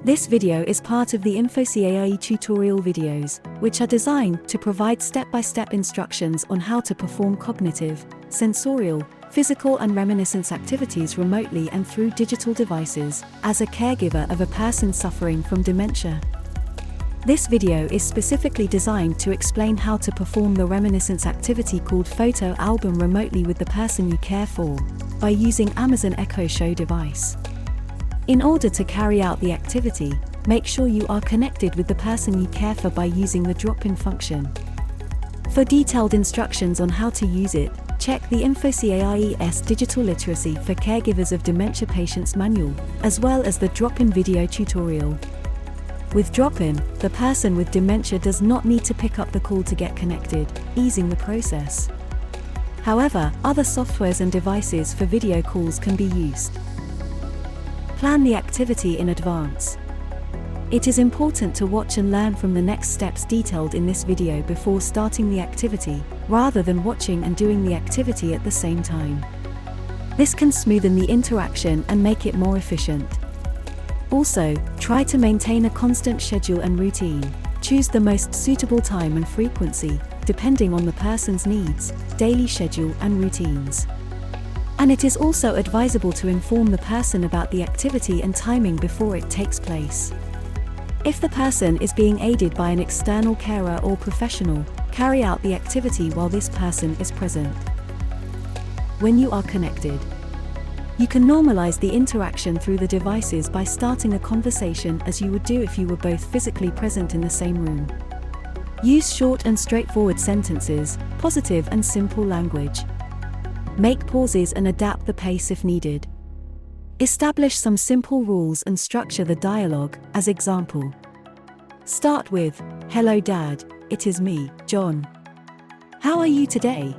This video is part of the Infocare tutorial videos, which are designed to provide step-by-step instructions on how to perform cognitive, sensorial, physical and reminiscence activities remotely and through digital devices, as a caregiver of a person suffering from dementia. This video is specifically designed to explain how to perform the reminiscence activity called photo album remotely with the person you care for, by using Amazon Echo Show device. In order to carry out the activity, make sure you are connected with the person you care for by using the drop-in function. For detailed instructions on how to use it, check the Infocare's Digital Literacy for Caregivers of Dementia Patients manual, as well as the drop-in video tutorial. With drop-in, the person with dementia does not need to pick up the call to get connected, easing the process. However, other softwares and devices for video calls can be used. Plan the activity in advance. It is important to watch and learn from the next steps detailed in this video before starting the activity, rather than watching and doing the activity at the same time. This can smoothen the interaction and make it more efficient. Also, try to maintain a constant schedule and routine. Choose the most suitable time and frequency, depending on the person's needs, daily schedule and routines. And it is also advisable to inform the person about the activity and timing before it takes place. If the person is being aided by an external carer or professional, carry out the activity while this person is present. When you are connected, you can normalize the interaction through the devices by starting a conversation as you would do if you were both physically present in the same room. Use short and straightforward sentences, positive and simple language. Make pauses and adapt the pace if needed. Establish some simple rules and structure the dialogue, as example. Start with, "Hello Dad, it is me, John. How are you today?"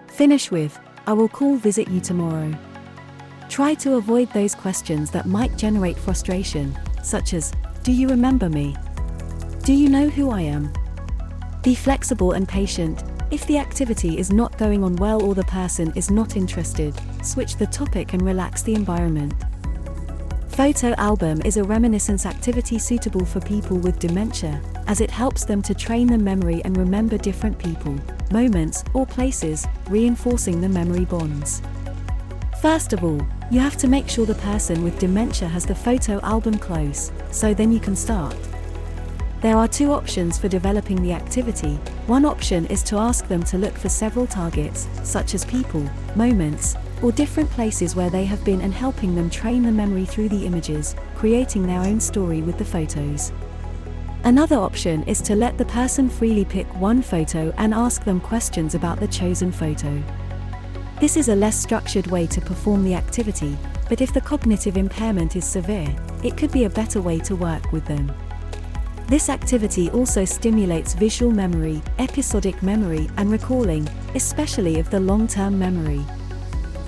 Finish with, "I will call visit you tomorrow." Try to avoid those questions that might generate frustration, such as, "Do you remember me? Do you know who I am?" Be flexible and patient. If the activity is not going on well or the person is not interested, switch the topic and relax the environment. Photo album is a reminiscence activity suitable for people with dementia, as it helps them to train their memory and remember different people, moments, or places, reinforcing the memory bonds. First of all, you have to make sure the person with dementia has the photo album close, so then you can start. There are two options for developing the activity. One option is to ask them to look for several targets, such as people, moments, or different places where they have been, and helping them train the memory through the images, creating their own story with the photos. Another option is to let the person freely pick one photo and ask them questions about the chosen photo. This is a less structured way to perform the activity, but if the cognitive impairment is severe, it could be a better way to work with them. This activity also stimulates visual memory, episodic memory, and recalling, especially of the long-term memory.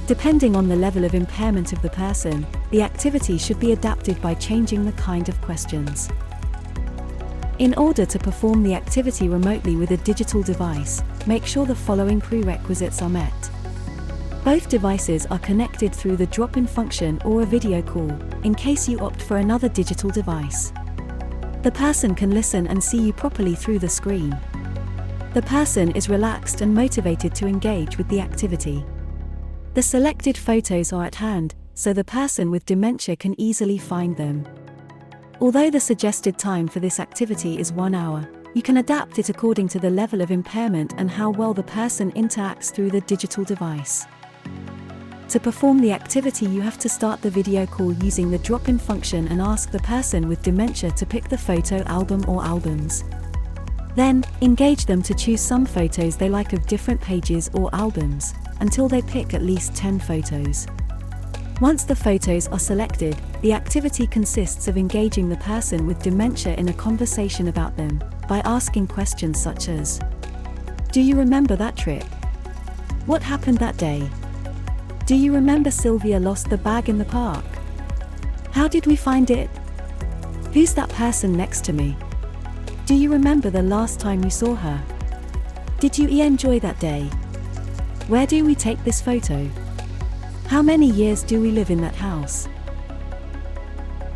Depending on the level of impairment of the person, the activity should be adapted by changing the kind of questions. In order to perform the activity remotely with a digital device, make sure the following prerequisites are met. Both devices are connected through the drop-in function or a video call, in case you opt for another digital device. The person can listen and see you properly through the screen. The person is relaxed and motivated to engage with the activity. The selected photos are at hand, so the person with dementia can easily find them. Although the suggested time for this activity is 1 hour, you can adapt it according to the level of impairment and how well the person interacts through the digital device. To perform the activity, you have to start the video call using the drop-in function and ask the person with dementia to pick the photo album or albums. Then, engage them to choose some photos they like of different pages or albums, until they pick at least 10 photos. Once the photos are selected, the activity consists of engaging the person with dementia in a conversation about them, by asking questions such as, "Do you remember that trip? What happened that day? Do you remember Sylvia lost the bag in the park? How did we find it? Who's that person next to me? Do you remember the last time you saw her? Did you enjoy that day? Where do we take this photo? How many years do we live in that house?"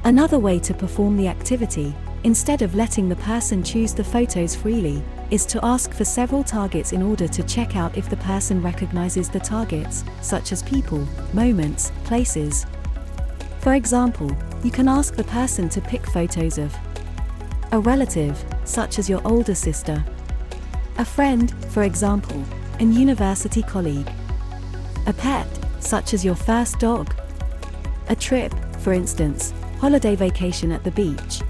Another way to perform the activity, instead of letting the person choose the photos freely, is to ask for several targets in order to check out if the person recognizes the targets, such as people, moments, places. For example, you can ask the person to pick photos of a relative, such as your older sister, a friend, for example, an university colleague, a pet, such as your first dog, a trip, for instance, holiday vacation at the beach,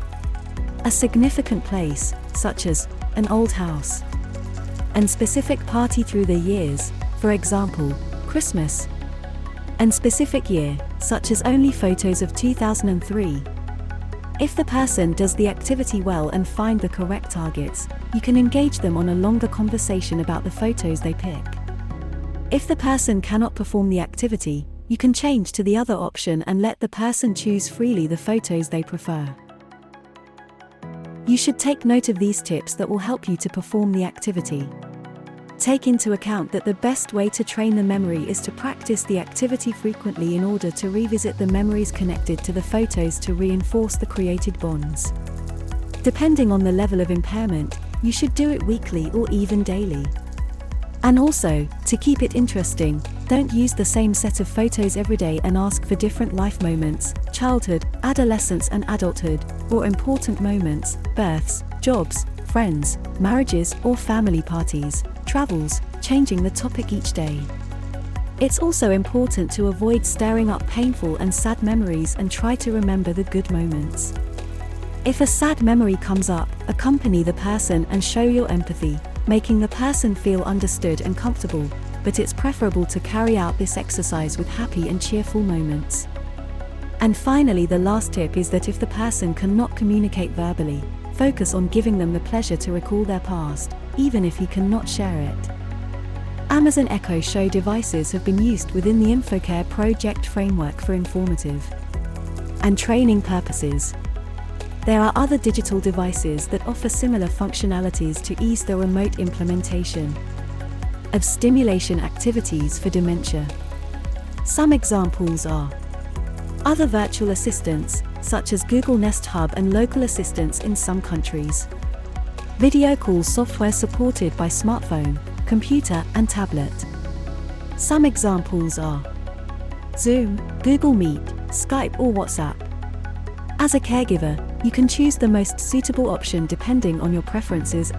a significant place, such as an old house, and specific party through the years, for example, Christmas, and specific year, such as only photos of 2003. If the person does the activity well and find the correct targets, you can engage them on a longer conversation about the photos they pick. If the person cannot perform the activity, you can change to the other option and let the person choose freely the photos they prefer. You should take note of these tips that will help you to perform the activity. Take into account that the best way to train the memory is to practice the activity frequently in order to revisit the memories connected to the photos to reinforce the created bonds. Depending on the level of impairment, you should do it weekly or even daily. And also, to keep it interesting, don't use the same set of photos every day and ask for different life moments, childhood, adolescence and adulthood, or important moments, births, jobs, friends, marriages or family parties, travels, changing the topic each day. It's also important to avoid stirring up painful and sad memories and try to remember the good moments. If a sad memory comes up, accompany the person and show your empathy, making the person feel understood and comfortable, but it's preferable to carry out this exercise with happy and cheerful moments. And finally, the last tip is that if the person cannot communicate verbally, focus on giving them the pleasure to recall their past, even if he cannot share it. Amazon Echo Show devices have been used within the Infocare project framework for informative and training purposes. There are other digital devices that offer similar functionalities to ease the remote implementation of stimulation activities for dementia. Some examples are other virtual assistants, such as Google Nest Hub and local assistants in some countries. Video call software supported by smartphone, computer and tablet. Some examples are Zoom, Google Meet, Skype or WhatsApp. As a caregiver, you can choose the most suitable option depending on your preferences